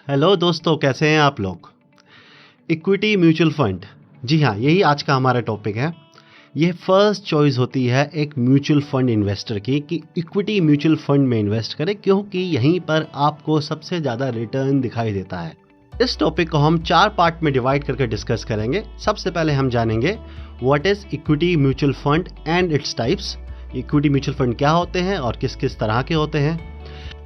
Hello दोस्तों, कैसे हैं आप लोग। इक्विटी म्यूचुअल फंड, जी हाँ, यही आज का हमारा टॉपिक है। ये फर्स्ट चॉइस होती है एक म्यूचुअल फंड इन्वेस्टर की कि इक्विटी म्यूचुअल फंड में इन्वेस्ट करें, क्योंकि यहीं पर आपको सबसे ज़्यादा रिटर्न दिखाई देता है। इस टॉपिक को हम 4 पार्ट में डिवाइड करके डिस्कस करेंगे। सबसे पहले हम जानेंगे what is equity mutual fund and its types. Equity mutual fund क्या होते हैं और किस किस तरह के होते हैं।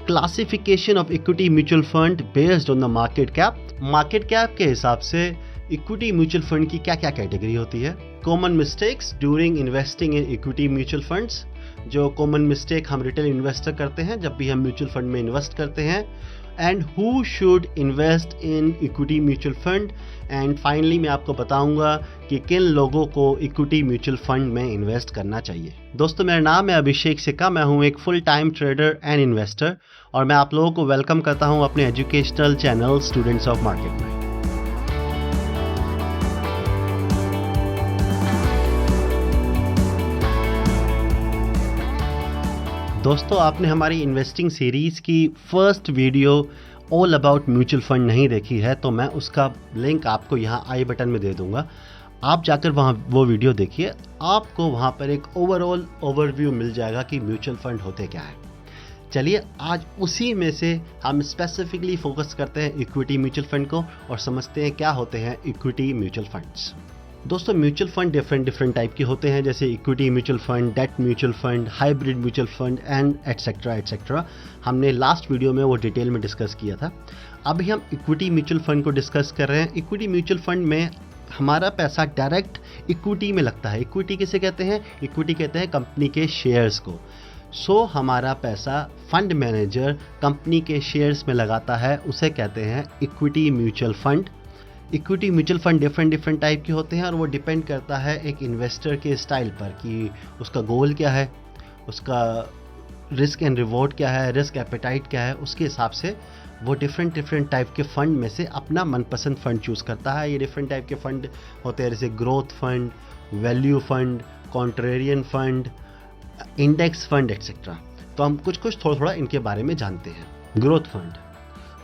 Classification of equity mutual fund based on the market cap. Market cap के हिसाब से इक्विटी म्यूचुअल फंड की क्या क्या कैटेगरी होती है। Common mistakes during investing in equity mutual funds, जो कॉमन मिस्टेक हम रिटेल इन्वेस्टर करते हैं जब भी हम म्यूचुअल फंड में इन्वेस्ट करते हैं। And who should invest in equity mutual fund. And finally मैं आपको बताऊंगा कि किन लोगों को इक्विटी म्यूचुअल फंड में इन्वेस्ट करना चाहिए। दोस्तों, मेरा नाम है अभिषेक सिक्का, मैं हूं एक full time trader and investor और मैं आप लोगों को वेलकम करता हूं अपने educational channel students of market में। दोस्तों, आपने हमारी इन्वेस्टिंग सीरीज़ की first video all about mutual fund नहीं देखी है तो मैं उसका लिंक आपको यहाँ आई बटन में दे दूँगा। आप जाकर वहाँ वो वीडियो देखिए, आपको वहाँ पर एक ओवरऑल ओवरव्यू मिल जाएगा कि म्यूचुअल फंड होते क्या है। चलिए, आज उसी में से हम स्पेसिफिकली फोकस करते हैं इक्विटी म्यूचुअल फंड को और समझते हैं क्या होते हैं इक्विटी म्यूचुअल फंड्स। दोस्तों, म्यूचुअल फंड डिफरेंट टाइप के होते हैं, जैसे equity mutual fund, debt mutual fund, hybrid mutual fund and etcetera. हमने लास्ट वीडियो में वो डिटेल में डिस्कस किया था। अभी हम इक्विटी म्यूचुअल फंड को डिस्कस कर रहे हैं। इक्विटी म्यूचुअल फंड में हमारा पैसा डायरेक्ट इक्विटी में लगता है। इक्विटी किसे कहते हैं? इक्विटी कहते हैं कंपनी के शेयर्स को। हमारा पैसा फंड मैनेजर कंपनी के शेयर्स में लगाता है, उसे कहते हैं equity mutual fund. Equity mutual fund different type के होते हैं और वो डिपेंड करता है एक इन्वेस्टर के स्टाइल पर कि उसका गोल क्या है, उसका रिस्क एंड रिवॉर्ड क्या है, रिस्क एपेटाइट क्या है। उसके हिसाब से वो डिफरेंट टाइप के फंड में से अपना मनपसंद फंड चूज़ करता है। ये डिफरेंट टाइप के फंड होते हैं, जैसे growth fund, value fund, contrarian fund, index fund etcetera. तो हम कुछ थोड़ा इनके बारे में जानते हैं।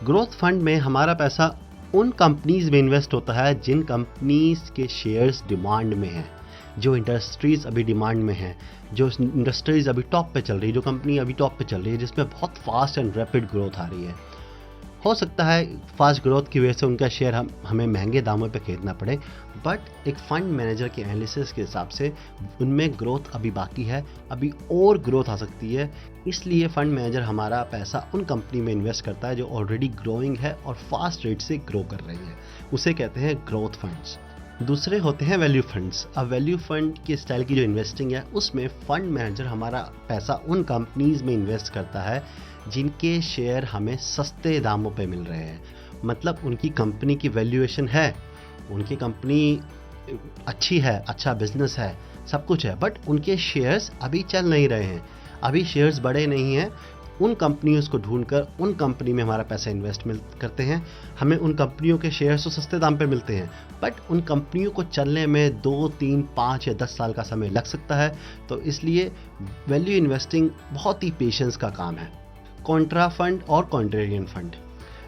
ग्रोथ फंड में हमारा पैसा उन कंपनीज में इन्वेस्ट होता है जिन कंपनीज के शेयर्स डिमांड में हैं, जो इंडस्ट्रीज़ अभी डिमांड में हैं, जो इंडस्ट्रीज़ अभी टॉप पे चल रही है, जो कंपनी अभी टॉप पे चल रही है, जिसमें बहुत फास्ट एंड रैपिड ग्रोथ आ रही है। हो सकता है फास्ट ग्रोथ की वजह से उनका शेयर हमें महंगे दामों पे खरीदना पड़े, बट एक फंड मैनेजर के एनालिसिस के हिसाब से उनमें ग्रोथ अभी बाकी है, अभी और ग्रोथ आ सकती है। इसलिए फंड मैनेजर हमारा पैसा उन कंपनी में इन्वेस्ट करता है जो ऑलरेडी ग्रोइंग है और फास्ट रेट से ग्रो कर रही है, उसे कहते हैं ग्रोथ फंड्स। दूसरे होते हैं वैल्यू फंड्स। अब वैल्यू फंड के स्टाइल की जो इन्वेस्टिंग है, उसमें फंड मैनेजर हमारा पैसा उन कंपनीज में इन्वेस्ट करता है जिनके शेयर हमें सस्ते दामों पे मिल रहे हैं। मतलब उनकी कंपनी की वैल्यूएशन है, उनकी कंपनी अच्छी है, अच्छा बिजनेस है, सब कुछ है, बट उनके शेयर्स अभी चल नहीं रहे हैं, अभी शेयर्स बड़े नहीं हैं। उन कंपनियों को ढूंढकर उन कंपनी में हमारा पैसा इन्वेस्टमेंट करते हैं। हमें उन कंपनियों के शेयर्स तो सस्ते दाम पे मिलते हैं, बट उन कंपनियों को चलने में 2, 3, 5 या 10 साल का समय लग सकता है। तो इसलिए वैल्यू इन्वेस्टिंग बहुत ही पेशेंस का काम है। कॉन्ट्रा फंड और कॉन्ट्रेरियन फंड,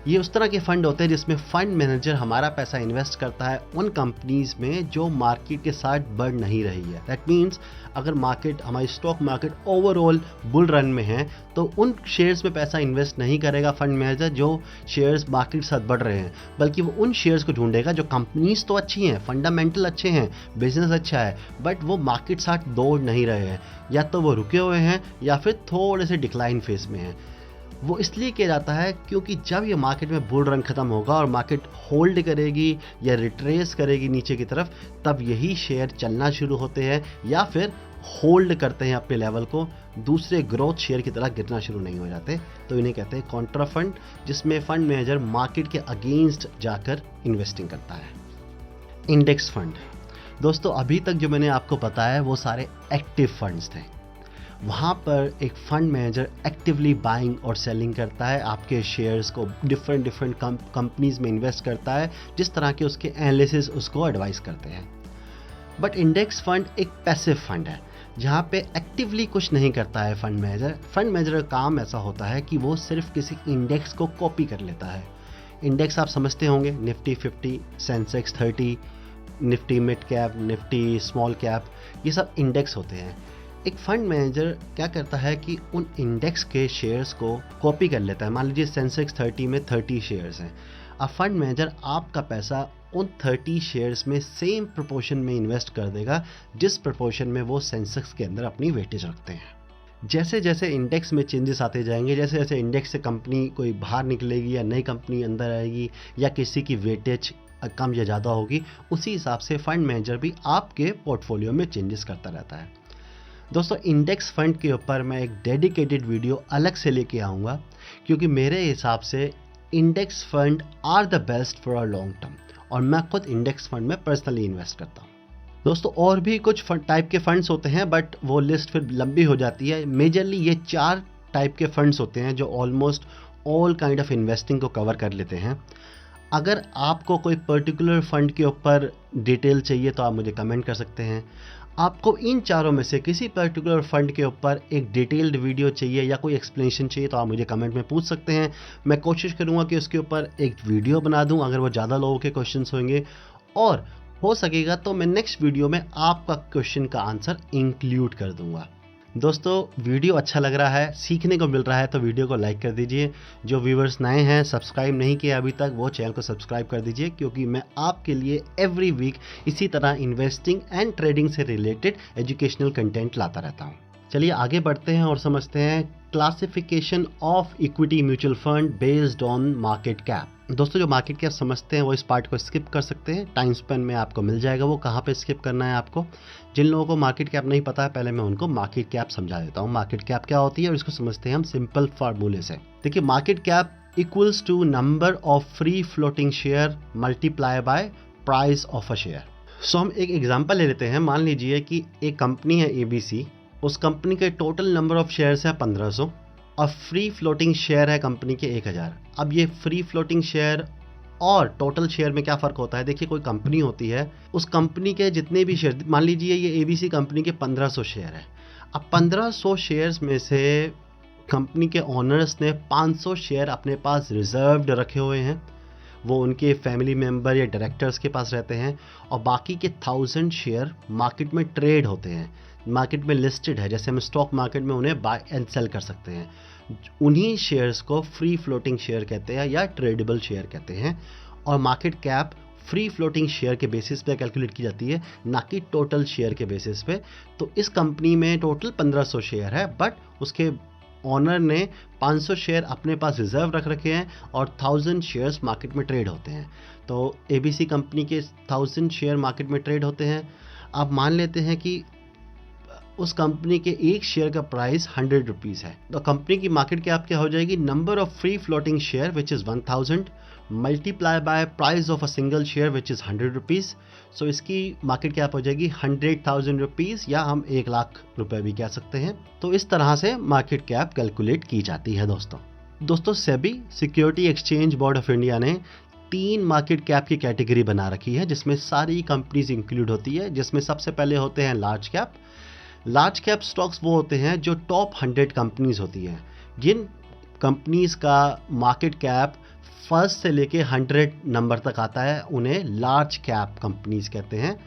ये उस तरह के फंड होते हैं जिसमें फंड मैनेजर हमारा पैसा इन्वेस्ट करता है उन कंपनीज में जो मार्केट के साथ बढ़ नहीं रही है। दैट मीन्स अगर मार्केट, हमारी stock market overall bull run में है, तो उन शेयर्स में पैसा इन्वेस्ट नहीं करेगा फंड मैनेजर जो शेयर्स मार्केट के साथ बढ़ रहे हैं, बल्कि वो उन शेयर्स को ढूंढेगा जो कंपनीज तो अच्छी हैं, फंडामेंटल अच्छे हैं, बिजनेस अच्छा है, बट वो मार्केट साथ दौड़ नहीं रहे हैं, या तो वो रुके हुए हैं या फिर थोड़े से डिक्लाइन फेज में हैं। वो इसलिए किया जाता है क्योंकि जब ये मार्केट में बुल रन खत्म होगा और मार्केट होल्ड करेगी या रिट्रेस करेगी नीचे की तरफ, तब यही शेयर चलना शुरू होते हैं या फिर होल्ड करते हैं अपने लेवल को, दूसरे ग्रोथ शेयर की तरह गिरना शुरू नहीं हो जाते। तो इन्हें कहते हैं कॉन्ट्रा फंड, जिसमें फंड मैनेजर मार्केट के अगेंस्ट जाकर इन्वेस्टिंग करता है। इंडेक्स फंड, दोस्तों अभी तक जो मैंने आपको बताया वो सारे एक्टिव फंड्स थे। वहाँ पर एक फंड मैनेजर एक्टिवली बाइंग और सेलिंग करता है, आपके शेयर्स को डिफरेंट कंपनीज में इन्वेस्ट करता है, जिस तरह के उसके एनालिसिस उसको एडवाइस करते हैं। बट इंडेक्स फंड एक पैसिव फंड है, जहाँ पे एक्टिवली कुछ नहीं करता है फंड मैनेजर का काम ऐसा होता है कि वो सिर्फ किसी इंडेक्स को कॉपी कर लेता है। इंडेक्स आप समझते होंगे, Nifty 50, Sensex 30, Nifty mid cap, Nifty small cap, ये सब इंडेक्स होते हैं। एक फंड मैनेजर क्या करता है कि उन इंडेक्स के शेयर्स को कॉपी कर लेता है। मान लीजिए सेंसेक्स 30 में 30 शेयर्स हैं। अब फंड मैनेजर आपका पैसा उन 30 शेयर्स में सेम प्रोपोर्शन में इन्वेस्ट कर देगा जिस प्रोपोर्शन में वो सेंसेक्स के अंदर अपनी वेटेज रखते हैं। जैसे जैसे इंडेक्स में चेंजेस आते जाएंगे, जैसे जैसे इंडेक्स से कंपनी कोई बाहर निकलेगी या नई कंपनी अंदर आएगी या किसी की वेटेज कम या ज़्यादा होगी, उसी हिसाब से फंड मैनेजर भी आपके पोर्टफोलियो में चेंजेस करता रहता है। दोस्तों, इंडेक्स फंड के ऊपर मैं एक डेडिकेटेड वीडियो अलग से लेके आऊँगा, क्योंकि मेरे हिसाब से index fund are the best for a long term, और मैं खुद इंडेक्स फंड में पर्सनली इन्वेस्ट करता हूँ। दोस्तों, और भी कुछ टाइप के फंड्स होते हैं, बट वो लिस्ट फिर लंबी हो जाती है। मेजरली ये 4 टाइप के फंड्स होते हैं जो almost all kind of investing को कवर कर लेते हैं। अगर आपको कोई पर्टिकुलर फंड के ऊपर डिटेल चाहिए तो आप मुझे कमेंट कर सकते हैं। आपको इन चारों में से किसी पर्टिकुलर फंड के ऊपर एक डिटेल्ड वीडियो चाहिए या कोई एक्सप्लेनेशन चाहिए तो आप मुझे कमेंट में पूछ सकते हैं। मैं कोशिश करूंगा कि उसके ऊपर एक वीडियो बना दूं अगर वो ज़्यादा लोगों के क्वेश्चंस होंगे, और हो सकेगा तो मैं नेक्स्ट वीडियो में आपका क्वेश्चन का आंसर इंक्लूड कर दूंगा। दोस्तों, वीडियो अच्छा लग रहा है, सीखने को मिल रहा है तो वीडियो को लाइक कर दीजिए। जो व्यूवर्स नए हैं, सब्सक्राइब नहीं किया अभी तक, वो चैनल को सब्सक्राइब कर दीजिए, क्योंकि मैं आपके लिए एवरी वीक इसी तरह इन्वेस्टिंग एंड ट्रेडिंग से रिलेटेड एजुकेशनल कंटेंट लाता रहता हूँ। चलिए आगे बढ़ते हैं और समझते हैं classification of equity mutual fund based on market cap. दोस्तों, जो मार्केट कैप समझते हैं वो इस पार्ट को स्किप कर सकते हैं, टाइम स्पेन में आपको मिल जाएगा वो कहाँ पे स्किप करना है आपको। जिन लोगों को मार्केट कैप नहीं पता है, पहले मैं उनको मार्केट कैप समझा देता हूँ। मार्केट कैप क्या होती है और इसको समझते हैं हम सिंपल फार्मूले से। देखिए, market cap equals to number of free floating share multiply by price of a share. So हम एक एग्जांपल ले लेते हैं। मान लीजिए कि एक कंपनी है ABC, उस कंपनी के टोटल नंबर ऑफ शेयर्स है 1500 और फ्री फ्लोटिंग शेयर है कंपनी के 1000। अब ये फ्री फ्लोटिंग शेयर और टोटल शेयर में क्या फ़र्क होता है? देखिए, कोई कंपनी होती है, उस कंपनी के जितने भी शेयर, मान लीजिए ये ABC कंपनी के 1500 शेयर है। अब 1500 शेयर्स में से कंपनी के ओनर्स ने 500 शेयर अपने पास रिजर्व्ड रखे हुए हैं, वो उनके फैमिली मेम्बर या डायरेक्टर्स के पास रहते हैं, और बाकी के 1000 शेयर मार्केट में ट्रेड होते हैं, मार्केट में लिस्टेड है, जैसे हम स्टॉक मार्केट में उन्हें बाय एंड सेल कर सकते हैं। उन्हीं शेयर्स को फ्री फ्लोटिंग शेयर कहते हैं या ट्रेडेबल शेयर कहते हैं, और market cap free floating share के बेसिस पे कैलकुलेट की जाती है, ना कि टोटल शेयर के बेसिस पे। तो इस कंपनी में टोटल 1500 शेयर है, बट उसके ऑनर ने 500 शेयर अपने पास रिजर्व रख रखे हैं और 1000 शेयर्स मार्केट में ट्रेड होते हैं। तो ABC कंपनी के 1000 शेयर मार्केट में ट्रेड होते हैं। अब मान लेते हैं कि उस कंपनी के एक शेयर का प्राइस 100 रुपीज़ है, तो कंपनी की मार्केट कैप क्या हो जाएगी? Number of free floating share which is 1000 multiply by price of a single share which is 100 rupees. So इसकी मार्केट कैप हो जाएगी 100,000 रुपीज़, या हम 1 लाख रुपए भी कह सकते हैं। तो इस तरह से मार्केट कैप कैलकुलेट की जाती है। दोस्तों SEBI security exchange board of India ने 3 मार्केट कैप की कैटेगरी बना रखी है, जिसमें सारी कंपनीज इंक्लूड होती है, जिसमें सबसे पहले होते हैं large cap. Large cap stocks वो होते हैं जो टॉप 100 कंपनीज होती हैं, जिन कंपनीज का मार्केट कैप फर्स्ट से लेके 100 नंबर तक आता है, उन्हें लार्ज कैप कंपनीज कहते हैं।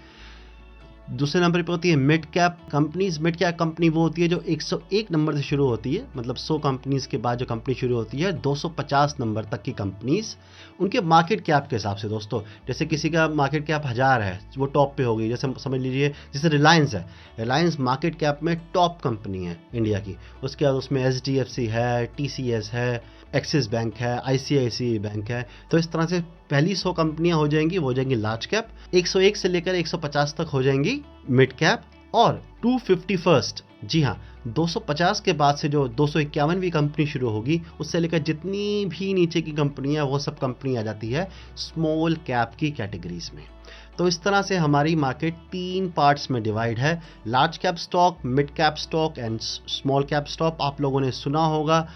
दूसरे नंबर पे होती है mid cap companies. Mid cap company वो होती है जो 101 नंबर से शुरू होती है, मतलब 100 कंपनीज के बाद जो कंपनी शुरू होती है, 250 नंबर तक की कंपनीज उनके मार्केट कैप के हिसाब से। दोस्तों, जैसे किसी का मार्केट कैप 1000 है, वो टॉप पे होगी। जैसे समझ लीजिए, जैसे रिलायंस है, रिलायंस मार्केट कैप में टॉप कंपनी है इंडिया की। उसके बाद उसमें HDFC है, TCS है, एक्सिस बैंक है, ICICI बैंक है। तो इस तरह से पहली 100 कंपनियां हो जाएंगी, वो हो जाएंगी लार्ज कैप। 101 से लेकर 150 तक हो जाएंगी मिड कैप, और 251st, जी हाँ, 250 के बाद से जो 251वीं कंपनी शुरू होगी, उससे लेकर जितनी भी नीचे की कंपनियां, वो सब कंपनी आ जाती है स्मॉल कैप की कैटेगरीज में। तो इस तरह से हमारी मार्केट 3 पार्ट्स में डिवाइड है, large cap stock, mid cap stock and small cap stock. आप लोगों ने सुना होगा,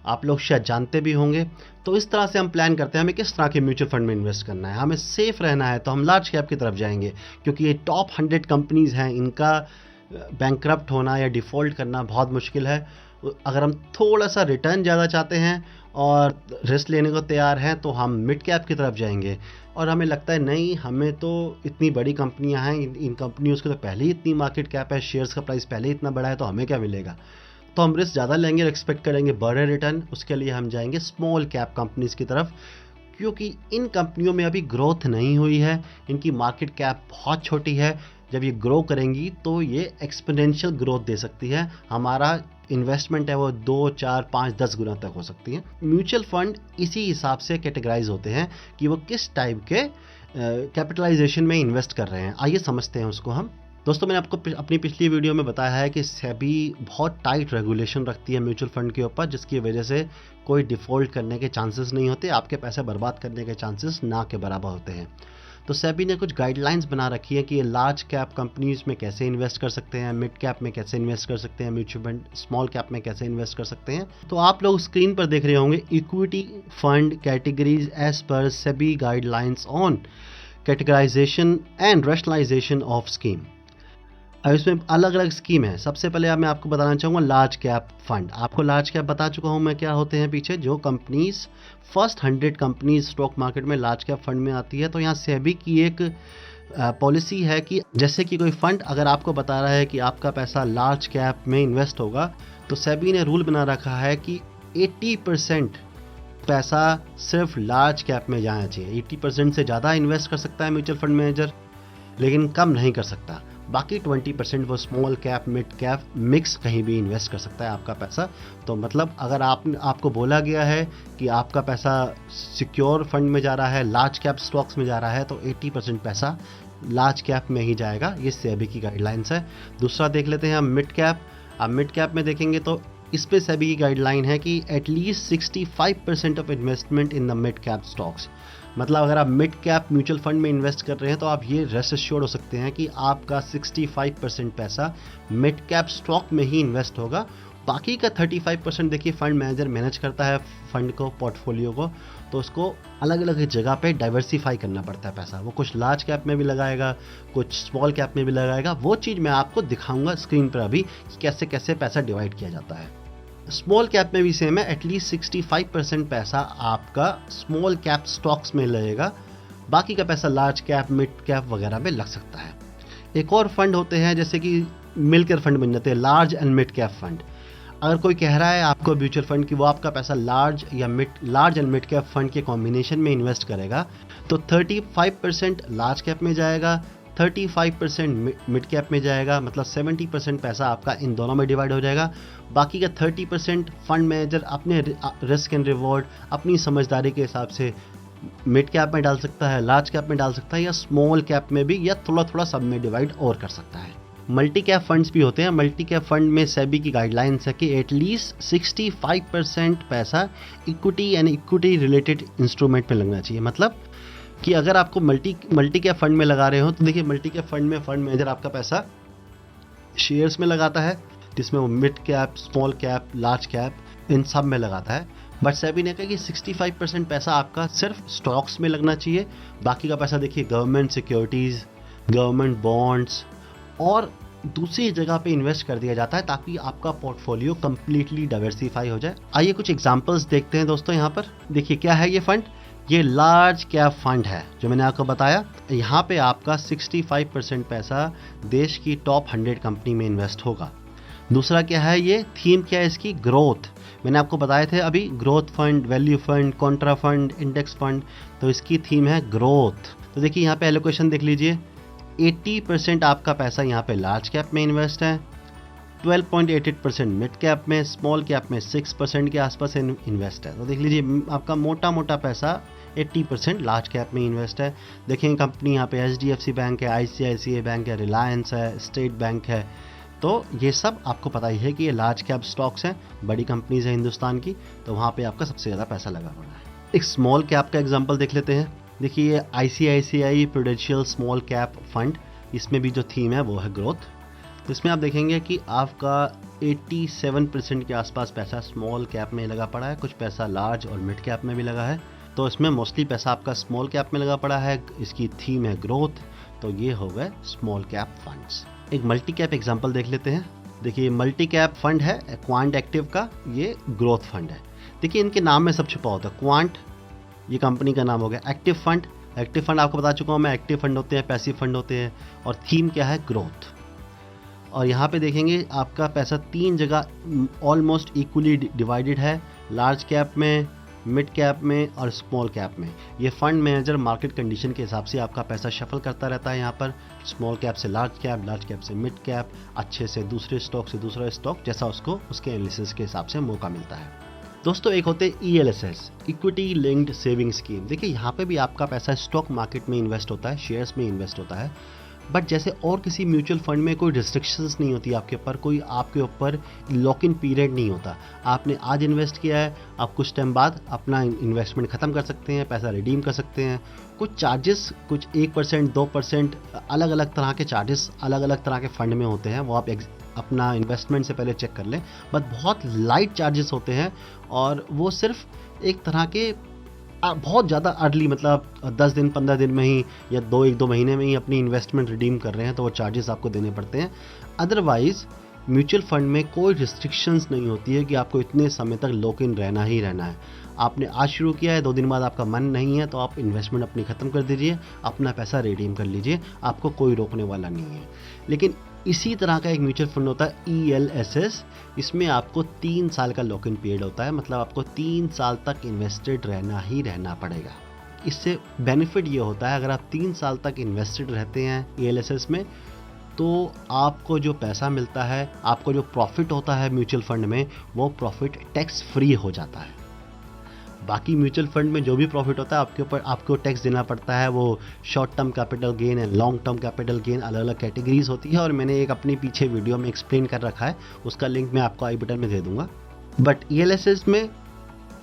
आप लोग शायद जानते भी होंगे। तो इस तरह से हम प्लान करते हैं हमें किस तरह के म्यूचुअल फंड में इन्वेस्ट करना है। हमें सेफ रहना है तो हम लार्ज कैप की तरफ जाएंगे, क्योंकि ये टॉप 100 कंपनीज हैं, इनका बैंकरप्ट होना या डिफ़ॉल्ट करना बहुत मुश्किल है। अगर हम थोड़ा सा रिटर्न ज़्यादा चाहते हैं और रिस्क लेने को तैयार हैं तो हम मिड कैप की तरफ जाएंगे। और हमें लगता है नहीं, हमें तो इतनी बड़ी कंपनियां हैं, इन कंपनियों की तो पहले ही इतनी मार्केट कैप है, शेयर्स का प्राइस पहले ही इतना बड़ा है, तो हमें क्या मिलेगा। तो हम रिस्क ज़्यादा लेंगे और एक्सपेक्ट करेंगे बड़े रिटर्न। उसके लिए हम जाएंगे स्मॉल कैप कंपनीज़ की तरफ, क्योंकि इन कंपनियों में अभी ग्रोथ नहीं हुई है, इनकी मार्केट कैप बहुत छोटी है। जब ये ग्रो करेंगी तो ये एक्सपोनेंशियल ग्रोथ दे सकती है, हमारा इन्वेस्टमेंट है वो 2, 4, 5, 10 गुना तक हो सकती है। म्यूचुअल फंड इसी हिसाब से कैटेगराइज होते हैं कि वो किस टाइप के कैपिटलाइजेशन में इन्वेस्ट कर रहे हैं। आइए समझते हैं उसको हम। दोस्तों, मैंने आपको अपनी पिछली वीडियो में बताया है कि सेबी बहुत टाइट रेगुलेशन रखती है म्यूचुअल फंड के ऊपर, जिसकी वजह से कोई डिफ़ॉल्ट करने के चांसेस नहीं होते, आपके पैसे बर्बाद करने के चांसेस ना के बराबर होते हैं। तो सेबी ने कुछ गाइडलाइंस बना रखी है कि ये लार्ज कैप कंपनीज में कैसे इन्वेस्ट कर सकते हैं, मिड कैप में कैसे इन्वेस्ट कर सकते हैं, म्यूचुअल फंड स्मॉल कैप में कैसे इन्वेस्ट कर सकते हैं। तो आप लोग स्क्रीन पर देख रहे होंगे equity fund categories as per SEBI guidelines on categorisation and rationalisation of scheme. अब इसमें अलग अलग स्कीम है। सबसे पहले मैं आपको बताना चाहूँगा लार्ज कैप फंड। आपको लार्ज कैप बता चुका हूँ मैं क्या होते हैं पीछे, जो companies first 100 companies stock market में लार्ज कैप फंड में आती है। तो यहाँ सेबी की एक पॉलिसी है कि जैसे कि कोई फंड अगर आपको बता रहा है कि आपका पैसा लार्ज कैप में इन्वेस्ट होगा, तो सेबी ने रूल बना रखा है कि 80% पैसा सिर्फ लार्ज कैप में जाना चाहिए। 80% से ज़्यादा इन्वेस्ट कर सकता है म्यूचुअल फंड मैनेजर, लेकिन कम नहीं कर सकता। बाकी 20% वो small cap, mid cap, mix कहीं भी इन्वेस्ट कर सकता है आपका पैसा। तो मतलब अगर आपको बोला गया है कि आपका पैसा सिक्योर फंड में जा रहा है, लार्ज कैप स्टॉक्स में जा रहा है, तो 80% पैसा लार्ज कैप में ही जाएगा। ये सेबी की गाइडलाइंस है। दूसरा देख लेते हैं हम मिड कैप। अब मिड कैप में देखेंगे तो इस पे सेबी की गाइडलाइन है कि at least 65% of investment in the mid cap stocks. मतलब अगर आप मिड कैप म्यूचुअल फंड में इन्वेस्ट कर रहे हैं तो आप ये रेस्ट एश्योर्ड हो सकते हैं कि आपका 65% पैसा मिड कैप स्टॉक में ही इन्वेस्ट होगा। बाकी का 35% देखिए फंड मैनेजर मैनेज करता है फंड को, पोर्टफोलियो को, तो उसको अलग अलग जगह पे डाइवर्सिफाई करना पड़ता है पैसा। वो कुछ लार्ज कैप में भी लगाएगा, कुछ स्मॉल कैप में भी लगाएगा। वो चीज़ मैं आपको दिखाऊंगा स्क्रीन पर अभी कि कैसे कैसे पैसा डिवाइड किया जाता है। स्मॉल कैप में भी सेम है, एटलीस्ट 65% पैसा आपका स्मॉल कैप स्टॉक्स में लगेगा, बाकी का पैसा लार्ज कैप, मिड कैप वगैरह में लग सकता है। एक और फंड होते हैं जैसे कि मिलकर फंड बन जाते हैं, large and mid cap fund. अगर कोई कह रहा है आपको म्यूचुअल फंड कि वो आपका पैसा large and mid cap fund के कॉम्बिनेशन में इन्वेस्ट करेगा, तो 35% लार्ज कैप में जाएगा, 35% मिड कैप में जाएगा, मतलब 70% पैसा आपका इन दोनों में डिवाइड हो जाएगा। बाकी का 30% फंड मैनेजर अपने रिस्क एंड रिवॉर्ड, अपनी समझदारी के हिसाब से मिड कैप में डाल सकता है, लार्ज कैप में डाल सकता है, या स्मॉल कैप में भी, या थोड़ा थोड़ा सब में डिवाइड और कर सकता है। मल्टी कैप फंड्स भी होते हैं। मल्टी कैप फंड में सेबी की गाइडलाइंस है कि एटलीस्ट 65% पैसा इक्विटी यानी इक्विटी रिलेटेड इंस्ट्रूमेंट में लगना चाहिए। मतलब कि अगर आपको मल्टी कैप फंड में लगा रहे हो तो देखिए मल्टी कैप फंड में फंड मैनेजर आपका पैसा शेयर्स में लगाता है, जिसमें वो mid cap, small cap, large cap इन सब में लगाता है। बट सेबी ने कहा कि 65% पैसा आपका सिर्फ स्टॉक्स में लगना चाहिए, बाकी का पैसा देखिए गवर्नमेंट सिक्योरिटीज़, गवर्नमेंट बॉन्ड्स और दूसरी जगह पे इन्वेस्ट कर दिया जाता है, ताकि आपका पोर्टफोलियो कम्प्लीटली डाइवर्सिफाई हो जाए। आइए कुछ एग्जांपल्स देखते हैं दोस्तों। यहाँ पर देखिए क्या है ये फंड, ये लार्ज कैप फंड है जो मैंने आपको बताया। यहाँ पे आपका 65% पैसा देश की टॉप 100 कंपनी में इन्वेस्ट होगा। दूसरा क्या है, ये थीम क्या है इसकी, ग्रोथ। मैंने आपको बताए थे अभी, growth fund, value fund, Contra fund, index fund, तो इसकी थीम है ग्रोथ। तो देखिए यहाँ पे एलोकेशन देख लीजिए, 80% आपका पैसा यहाँ पे लार्ज कैप में इन्वेस्ट है, 12.88% मिड कैप में, स्मॉल कैप में 6% के आसपास इन्वेस्ट है। तो देख लीजिए आपका मोटा मोटा पैसा 80% लार्ज कैप में इन्वेस्ट है। देखें कंपनी यहाँ पे HDFC बैंक है, ICICI बैंक है, रिलायंस है, स्टेट बैंक है। तो ये सब आपको पता ही है कि ये लार्ज कैप स्टॉक्स हैं, बड़ी कंपनीज हैं हिंदुस्तान की, तो वहाँ पे आपका सबसे ज़्यादा पैसा लगा हुआ है। एक स्मॉल कैप का एग्जांपल देख लेते हैं। देखिए ये ICICI prudential small cap fund, इसमें भी जो थीम है वो है ग्रोथ। तो इसमें आप देखेंगे कि आपका 87% के आसपास पैसा स्मॉल कैप में लगा पड़ा है, कुछ पैसा लार्ज और मिड कैप में भी लगा है। तो इसमें मोस्टली पैसा आपका स्मॉल कैप में लगा पड़ा है, इसकी थीम है ग्रोथ। तो ये हो गए स्मॉल कैप फंड्स। एक मल्टी कैप एग्जांपल देख लेते हैं। देखिए मल्टी कैप फंड है क्वांट एक्टिव का, ये ग्रोथ फंड है। देखिए इनके नाम में सब छुपा होता है। क्वांट ये कंपनी का नाम हो गया। एक्टिव फंड, एक्टिव फंड आपको बता चुका हूँ मैं, एक्टिव फंड होते हैं, पैसिव फंड होते हैं, और थीम क्या है, ग्रोथ। और यहाँ पे देखेंगे आपका पैसा 3 जगह ऑलमोस्ट इक्वली डिवाइडेड है, लार्ज कैप में, मिड कैप में और स्मॉल कैप में। ये फंड मैनेजर मार्केट कंडीशन के हिसाब से आपका पैसा शफल करता रहता है यहाँ पर, स्मॉल कैप से लार्ज कैप से मिड कैप, अच्छे से दूसरे स्टॉक से दूसरा स्टॉक, जैसा उसको उसके एनालिसिस के हिसाब से मौका मिलता है। दोस्तों एक होते हैं ELSS, equity linked saving scheme. देखिए यहाँ पे भी आपका पैसा स्टॉक मार्केट में इन्वेस्ट होता है, शेयर्स में इन्वेस्ट होता है, बट जैसे और किसी म्यूचुअल फंड में कोई रिस्ट्रिक्शंस नहीं होती आपके ऊपर, कोई आपके ऊपर लॉक इन पीरियड नहीं होता। आपने आज इन्वेस्ट किया है, आप कुछ टाइम बाद अपना इन्वेस्टमेंट ख़त्म कर सकते हैं, पैसा रिडीम कर सकते हैं। कुछ चार्जेस, कुछ 1% 2% अलग अलग तरह के चार्जेस अलग अलग तरह के फंड में होते हैं, वो आप अपना इन्वेस्टमेंट से पहले चेक कर लें। बट बहुत लाइट चार्जेस होते हैं, और वो सिर्फ एक तरह के बहुत ज़्यादा अर्ली, मतलब 10 दिन 15 दिन में ही या 1-2 महीने में ही अपनी इन्वेस्टमेंट रिडीम कर रहे हैं तो वो चार्जेस आपको देने पड़ते हैं। अदरवाइज़ म्यूचुअल फंड में कोई रिस्ट्रिक्शंस नहीं होती है कि आपको इतने समय तक लॉक इन रहना ही रहना है। आपने आज शुरू किया है, 2 दिन बाद आपका मन नहीं है तो आप इन्वेस्टमेंट अपनी ख़त्म कर दीजिए, अपना पैसा रिडीम कर लीजिए, आपको कोई रोकने वाला नहीं है। लेकिन इसी तरह का एक म्यूचुअल फंड होता है ELSS, इसमें आपको 3 साल का लॉक इन पीरियड होता है, मतलब आपको 3 साल तक इन्वेस्टेड रहना ही रहना पड़ेगा। इससे बेनिफिट ये होता है, अगर आप 3 साल तक इन्वेस्टेड रहते हैं ELSS में, तो आपको जो पैसा मिलता है, आपको जो प्रॉफिट होता है म्यूचुअल फंड में, वो प्रॉफिट टैक्स फ्री हो जाता है। बाकी म्यूचुअल फंड में जो भी प्रॉफिट होता है आपके ऊपर आपको टैक्स देना पड़ता है। वो short term capital gain and long term capital gain अलग अलग कैटेगरीज होती है, और मैंने एक अपनी पीछे वीडियो में एक्सप्लेन कर रखा है, उसका लिंक मैं आपको आई बटन में दे दूंगा। बट ELSS में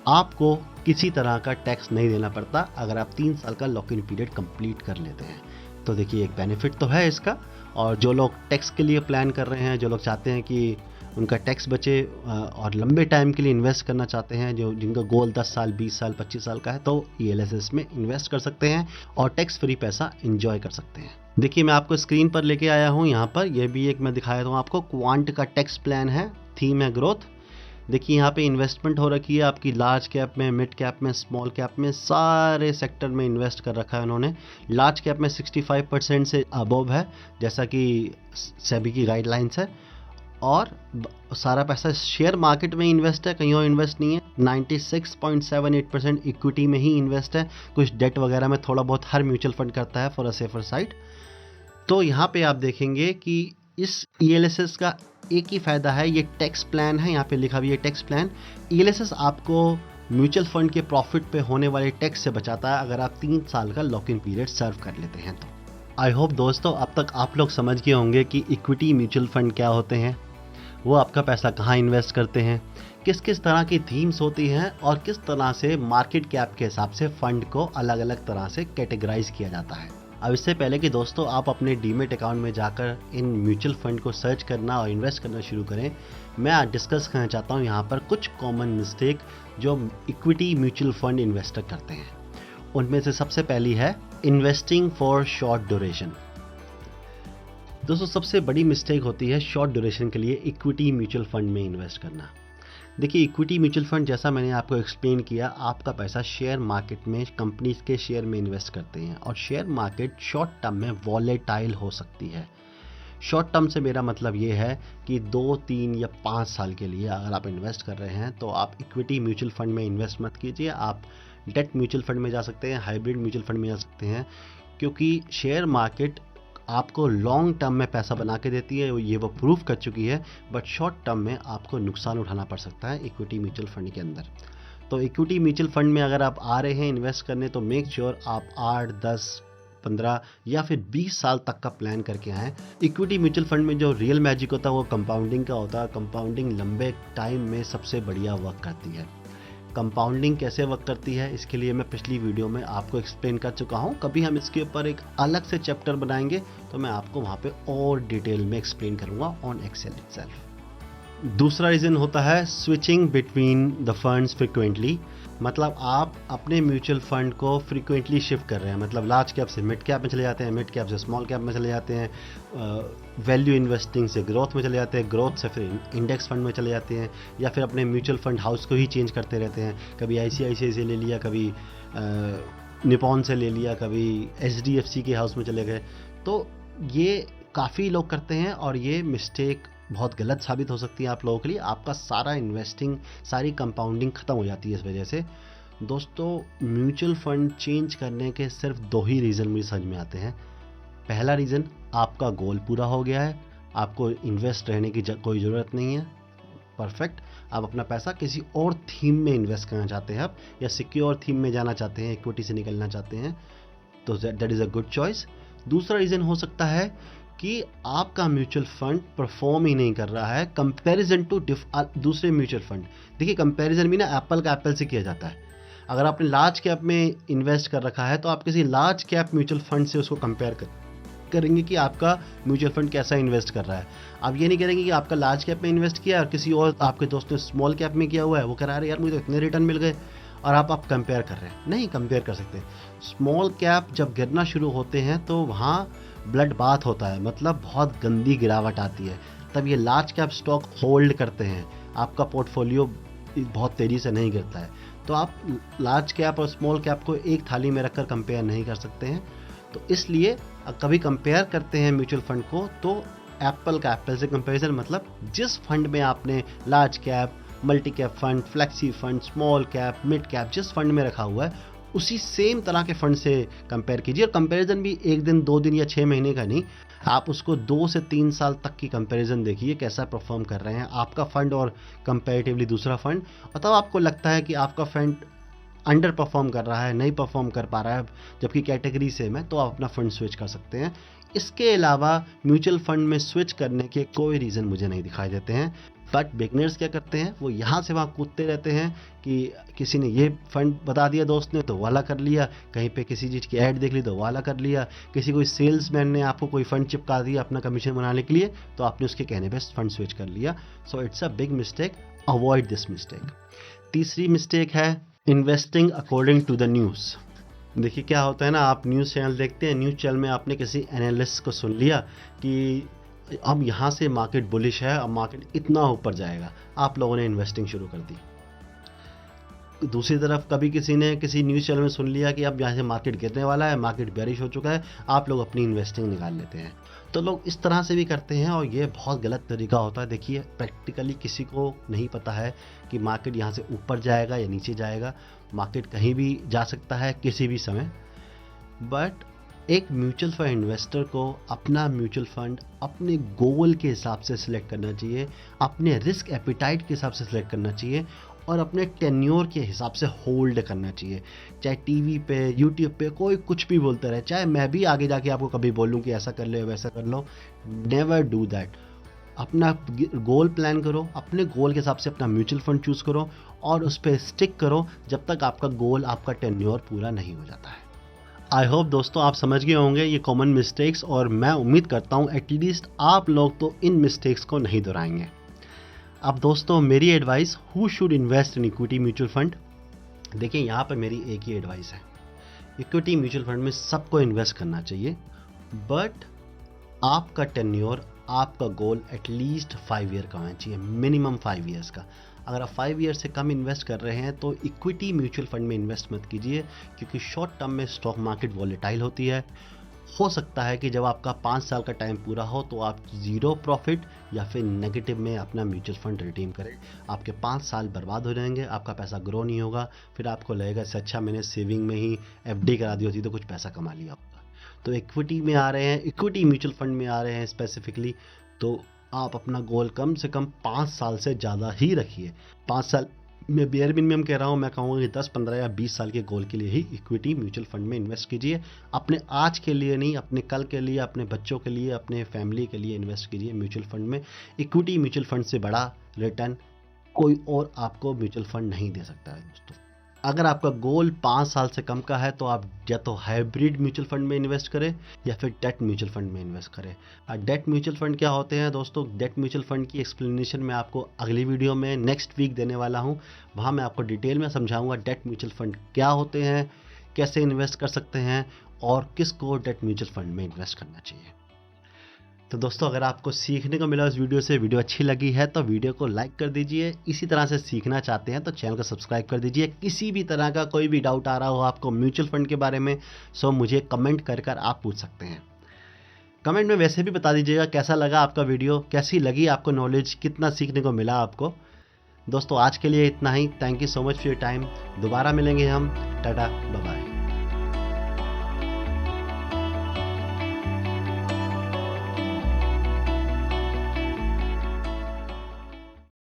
आपको किसी तरह का टैक्स नहीं देना पड़ता अगर आप 3 साल का लॉक इन पीरियड कंप्लीट कर लेते हैं। तो देखिए एक बेनिफिट तो है इसका, और जो लोग टैक्स के लिए प्लान कर रहे हैं, जो लोग चाहते हैं कि उनका टैक्स बचे और लंबे टाइम के लिए इन्वेस्ट करना चाहते हैं, जो जिनका गोल 10 साल 20 साल 25 साल का है, तो ELSS में इन्वेस्ट कर सकते हैं और टैक्स फ्री पैसा एंजॉय कर सकते हैं। देखिए मैं आपको स्क्रीन पर लेके आया हूँ, यहाँ पर ये भी एक मैं दिखाया हूँ आपको, क्वांट का टैक्स प्लान है, थीम है ग्रोथ। देखिए यहाँ पे इन्वेस्टमेंट हो रखी है आपकी लार्ज कैप में, मिड कैप में, स्मॉल कैप में, सारे सेक्टर में इन्वेस्ट कर रखा है उन्होंने। लार्ज कैप में 65% से अबव है, जैसा कि सेबी की गाइडलाइंस है, और सारा पैसा शेयर मार्केट में इन्वेस्ट है, कहीं और इन्वेस्ट नहीं है। 96.78% इक्विटी में ही इन्वेस्ट है, कुछ डेट वगैरह में थोड़ा बहुत हर म्यूचुअल फंड करता है फॉर अ सेफर साइड। तो यहाँ पे आप देखेंगे कि इस ELSS का एक ही फ़ायदा है, ये टैक्स प्लान है, यहाँ पे लिखा हुआ है टैक्स प्लान। ELSS आपको म्यूचुअल फंड के प्रॉफिट पे होने वाले टैक्स से बचाता है अगर आप 3 साल का लॉक इन पीरियड सर्व कर लेते हैं तो। आई होप दोस्तों अब तक आप लोग समझ गए होंगे कि इक्विटी म्यूचुअल फंड क्या होते हैं, वो आपका पैसा कहाँ इन्वेस्ट करते हैं, किस किस तरह की थीम्स होती हैं, और किस तरह से मार्केट कैप के हिसाब से फ़ंड को अलग अलग तरह से कैटेगराइज किया जाता है। अब इससे पहले कि दोस्तों आप अपने डीमेट अकाउंट में जाकर इन म्यूचुअल फंड को सर्च करना और इन्वेस्ट करना शुरू करें, मैं आज डिस्कस करना चाहता हूँ यहाँ पर कुछ कॉमन मिस्टेक जो इक्विटी म्यूचुअल फंड इन्वेस्टर करते हैं। उनमें से सबसे पहली है इन्वेस्टिंग फॉर शॉर्ट ड्यूरेशन। दोस्तों सबसे बड़ी मिस्टेक होती है शॉर्ट ड्यूरेशन के लिए इक्विटी म्यूचुअल फंड में इन्वेस्ट करना। देखिए इक्विटी म्यूचुअल फंड, जैसा मैंने आपको एक्सप्लेन किया, आपका पैसा शेयर मार्केट में कंपनीज के शेयर में इन्वेस्ट करते हैं, और शेयर मार्केट शॉर्ट टर्म में वॉलेटाइल हो सकती है। शॉर्ट टर्म से मेरा मतलब ये है कि 2, 3 या 5 साल के लिए अगर आप इन्वेस्ट कर रहे हैं तो आप इक्विटी म्यूचुअल फंड में इन्वेस्ट मत कीजिए। आप डेट म्यूचुअल फंड में जा सकते हैं, हाइब्रिड म्यूचुअल फंड में जा सकते हैं, क्योंकि शेयर मार्केट आपको लॉन्ग टर्म में पैसा बना के देती है, ये वो प्रूव कर चुकी है, बट शॉर्ट टर्म में आपको नुकसान उठाना पड़ सकता है इक्विटी म्यूचुअल फंड के अंदर। तो इक्विटी म्यूचुअल फंड में अगर आप आ रहे हैं इन्वेस्ट करने, तो मेक श्योर आप 8, 10, 15 या फिर 20 साल तक का प्लान करके आएँ। इक्विटी म्यूचुअल फंड में जो रियल मैजिक होता है वो कंपाउंडिंग का होता है। कंपाउंडिंग लंबे टाइम में सबसे बढ़िया वर्क करती है। कंपाउंडिंग कैसे वर्क करती है इसके लिए मैं पिछली वीडियो में आपको एक्सप्लेन कर चुका हूं। कभी हम इसके ऊपर एक अलग से चैप्टर बनाएंगे तो मैं आपको वहां पे और डिटेल में एक्सप्लेन करूंगा ऑन एक्सेल इटसेल्फ। दूसरा रीज़न होता है switching between the funds frequently. मतलब आप अपने म्यूचुअल फंड को फ्रीक्वेंटली शिफ्ट कर रहे हैं, मतलब लार्ज कैप से मिड कैप में चले जाते हैं, मिड कैप से स्मॉल कैप में चले जाते हैं, वैल्यू इन्वेस्टिंग से ग्रोथ में चले जाते हैं, ग्रोथ से फिर इंडेक्स फंड में चले जाते हैं, या फिर अपने म्यूचुअल फंड हाउस को ही चेंज करते रहते हैं। कभी ICICI से ले लिया, कभी निपॉन से ले लिया, कभी HDFC के हाउस में चले गए। तो ये काफ़ी लोग करते हैं और ये मिस्टेक बहुत गलत साबित हो सकती है आप लोगों के लिए। आपका सारा इन्वेस्टिंग, सारी कंपाउंडिंग ख़त्म हो जाती है इस वजह से। दोस्तों, म्यूचुअल फंड चेंज करने के सिर्फ 2 ही रीज़न मुझे समझ में आते हैं। पहला रीज़न, आपका गोल पूरा हो गया है, आपको इन्वेस्ट रहने की कोई ज़रूरत नहीं है, परफेक्ट। आप अपना पैसा किसी और थीम में इन्वेस्ट करना चाहते हैं आप, या सिक्योर थीम में जाना चाहते हैं, इक्विटी से निकलना चाहते हैं, तो that is a good choice. दूसरा रीज़न हो सकता है कि आपका म्यूचुअल फंड परफॉर्म ही नहीं कर रहा है कंपैरिजन टू दूसरे म्यूचुअल फंड। देखिए, कंपैरिजन भी ना एप्पल का एप्पल से किया जाता है। अगर आपने लार्ज कैप में इन्वेस्ट कर रखा है तो आप किसी लार्ज कैप म्यूचुअल फंड से उसको कंपेयर करेंगे कि आपका म्यूचुअल फंड कैसा इन्वेस्ट कर रहा है। आप ये नहीं करेंगे कि आपका लार्ज कैप में इन्वेस्ट किया और किसी और आपके दोस्त ने स्मॉल कैप में किया हुआ है, वो कह रहा है यार मुझे तो इतने रिटर्न मिल गए, और आप कंपेयर कर रहे हैं। नहीं कंपेयर कर सकते। स्मॉल कैप जब गिरना शुरू होते हैं तो वहाँ ब्लड बाथ होता है, मतलब बहुत गंदी गिरावट आती है, तब ये लार्ज कैप स्टॉक होल्ड करते हैं, आपका पोर्टफोलियो बहुत तेज़ी से नहीं गिरता है। तो आप लार्ज कैप और स्मॉल कैप को एक थाली में रखकर कंपेयर नहीं कर सकते हैं। तो इसलिए कभी कंपेयर करते हैं म्यूचुअल फंड को तो एप्पल का एप्पल से कंपेरिजन, मतलब जिस फंड में आपने large cap, multi cap fund, flexi fund, small cap, mid cap जिस फंड में रखा हुआ है उसी सेम तरह के फंड से कंपेयर कीजिए। और कंपैरिजन भी 1 दिन 2 दिन या 6 महीने का नहीं, आप उसको 2 से 3 साल तक की कंपैरिजन देखिए, कैसा परफॉर्म कर रहे हैं आपका फंड और कंपैरेटिवली दूसरा फंड। और तब आपको लगता है कि आपका फंड अंडर परफॉर्म कर रहा है, नहीं परफॉर्म कर पा रहा है जबकि कैटेगरी सेम है, तो आप अपना फंड स्विच कर सकते हैं। इसके अलावा म्यूचुअल फंड में स्विच करने के कोई रीज़न मुझे नहीं दिखाई देते हैं। बट बिगनर्स क्या करते हैं, वो यहाँ से वहाँ कूदते रहते हैं कि किसी ने ये फंड बता दिया दोस्त ने तो वाला कर लिया, कहीं पे किसी चीज़ की ऐड देख ली तो वाला कर लिया, किसी कोई सेल्समैन ने आपको कोई फंड चिपका दिया अपना कमीशन बनाने के लिए तो आपने उसके कहने पे फंड स्विच कर लिया। So it's a big mistake, avoid this mistake. तीसरी मिस्टेक है investing according to the news. देखिए क्या होता है ना, आप न्यूज़ चैनल देखते हैं, न्यूज़ चैनल में आपने किसी एनालिस्ट को सुन लिया कि अब यहाँ से मार्केट बुलिश है, अब मार्केट इतना ऊपर जाएगा, आप लोगों ने इन्वेस्टिंग शुरू कर दी। दूसरी तरफ कभी किसी ने किसी न्यूज़ चैनल में सुन लिया कि अब यहाँ से मार्केट गिरने वाला है, मार्केट बेरिश हो चुका है, आप लोग अपनी इन्वेस्टिंग निकाल लेते हैं। तो लोग इस तरह से भी करते हैं और ये बहुत गलत तरीका होता है। देखिए, प्रैक्टिकली किसी को नहीं पता है कि मार्केट यहाँ से ऊपर जाएगा या नीचे जाएगा, मार्केट कहीं भी जा सकता है किसी भी समय। बट एक म्यूचुअल फंड इन्वेस्टर को अपना म्यूचुअल फंड अपने गोल के हिसाब से सिलेक्ट करना चाहिए, अपने रिस्क एपिटाइट के हिसाब से सिलेक्ट करना चाहिए और अपने टेन्योर के हिसाब से होल्ड करना चाहिए। चाहे टीवी पे, यूट्यूब पे कोई कुछ भी बोलता रहे, चाहे मैं भी आगे जाके आपको कभी बोलूँ कि ऐसा कर लो वैसा कर लो, नेवर डू दैट। अपना गोल प्लान करो, अपने गोल के हिसाब से अपना म्यूचुअल फंड चूज़ करो और उस पर स्टिक करो जब तक आपका गोल, आपका टेन्योर पूरा नहीं हो जाता है। आई होप दोस्तों आप समझ गए होंगे ये कॉमन मिस्टेक्स, और मैं उम्मीद करता हूँ एटलीस्ट आप लोग तो इन मिस्टेक्स को नहीं दोहराएंगे। अब दोस्तों मेरी advice, who should invest in equity mutual fund. देखिए यहाँ पर मेरी एक ही एडवाइस है, इक्विटी म्यूचुअल फंड में सबको इन्वेस्ट करना चाहिए, बट आपका टेन्योर, आपका गोल एटलीस्ट 5 ईयर का होना चाहिए, मिनिमम 5 ईयर्स का। अगर आप 5 ईयर से कम इन्वेस्ट कर रहे हैं तो इक्विटी म्यूचुअल फंड में इन्वेस्ट मत कीजिए, क्योंकि शॉर्ट टर्म में स्टॉक मार्केट वॉलेटाइल होती है। हो सकता है कि जब आपका 5 साल का टाइम पूरा हो तो आप 0 प्रॉफिट या फिर नेगेटिव में अपना म्यूचुअल फंड रिडीम करें। आपके 5 साल बर्बाद हो जाएंगे, आपका पैसा ग्रो नहीं होगा, फिर आपको लगेगा इससे अच्छा मैंने सेविंग में ही FD करा दी होती तो कुछ पैसा कमा लिया होगा। तो इक्विटी में आ रहे हैं, इक्विटी म्यूचुअल फंड में आ रहे हैं स्पेसिफिकली, तो आप अपना गोल कम से कम 5 साल से ज़्यादा ही रखिए। 5 साल मैं बेयर मिनिमम कह रहा हूँ, मैं कहूँगा कि 10, 15 या 20 साल के गोल के लिए ही इक्विटी म्यूचुअल फंड में इन्वेस्ट कीजिए। अपने आज के लिए नहीं, अपने कल के लिए, अपने बच्चों के लिए, अपने फैमिली के लिए इन्वेस्ट कीजिए म्यूचुअल फंड में। इक्विटी म्यूचुअल फंड से बड़ा रिटर्न कोई और आपको म्यूचुअल फंड नहीं दे सकता है दोस्तों। अगर आपका गोल 5 साल से कम का है तो आप या तो हाइब्रिड म्यूचुअल फंड में इन्वेस्ट करें या फिर डेट म्यूचुअल फंड में इन्वेस्ट करें। डेट म्यूचुअल फंड क्या होते हैं दोस्तों, डेट म्यूचुअल फंड की एक्सप्लेनेशन मैं आपको अगली वीडियो में नेक्स्ट वीक देने वाला हूं। वहां मैं आपको डिटेल में समझाऊंगा डेट म्यूचुअल फंड क्या होते हैं, कैसे इन्वेस्ट कर सकते हैं और किसको डेट म्यूचुअल फंड में इन्वेस्ट करना चाहिए। तो दोस्तों, अगर आपको सीखने को मिला इस वीडियो से, वीडियो अच्छी लगी है तो वीडियो को लाइक कर दीजिए। इसी तरह से सीखना चाहते हैं तो चैनल को सब्सक्राइब कर दीजिए। किसी भी तरह का कोई भी डाउट आ रहा हो आपको म्यूचुअल फंड के बारे में, सो मुझे कमेंट कर आप पूछ सकते हैं। कमेंट में वैसे भी बता दीजिएगा कैसा लगा आपका वीडियो, कैसी लगी आपको नॉलेज, कितना सीखने को मिला आपको। दोस्तों, आज के लिए इतना ही। Thank you so much for your time. दोबारा मिलेंगे हम। Tata, bye bye.